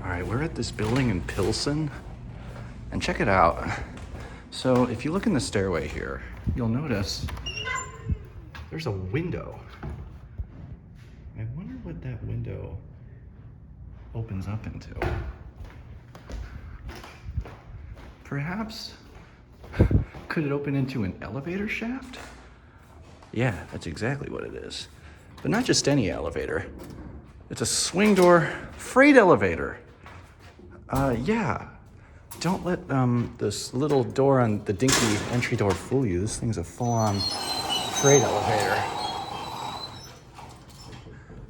All right, we're at this building in Pilsen, and check it out. So if you look in the stairway here, you'll notice there's a window. I wonder what that window opens up into. Perhaps, could it open into an elevator shaft? Yeah, that's exactly what it is. But not just any elevator. It's a swing door freight elevator. Yeah. Don't let this little door on the dinky entry door fool you. This thing's a full-on freight elevator.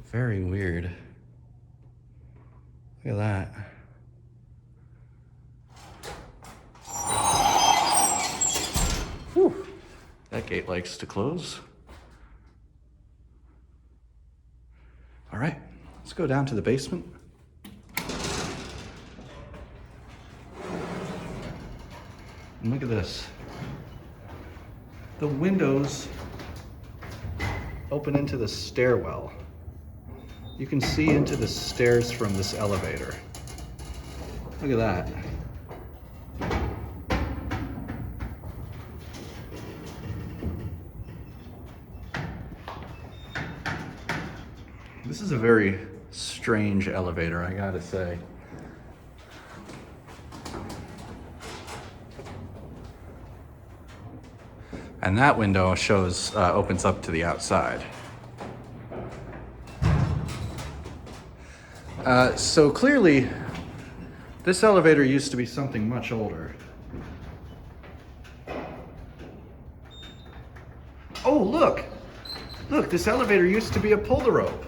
Very weird. Look at that. Whew. That gate likes to close. All right, let's go down to the basement. And look at this. The windows open into the stairwell. You can see into the stairs from this elevator. Look at that. This is a very strange elevator, I gotta say. And that window opens up to the outside. So clearly, this elevator used to be something much older. Oh, look! Look, this elevator used to be a pull-the-rope.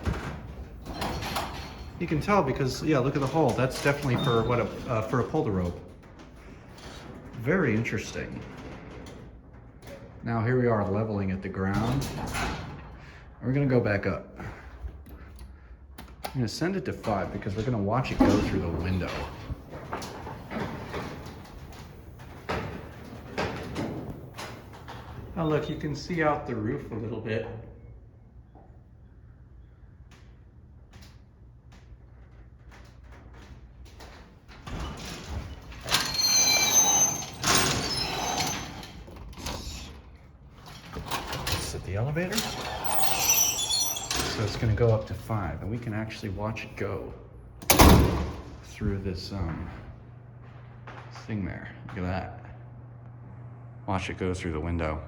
You can tell because, yeah, look at the hole. That's definitely for a pull-the-rope. Very interesting. Now here we are leveling at the ground. We're gonna go back up. I'm gonna send it to 5 because we're gonna watch it go through the window. Oh look, you can see out the roof a little bit. The elevator. So it's going to go up to 5, and we can actually watch it go through this thing there. Look at that. Watch it go through the window.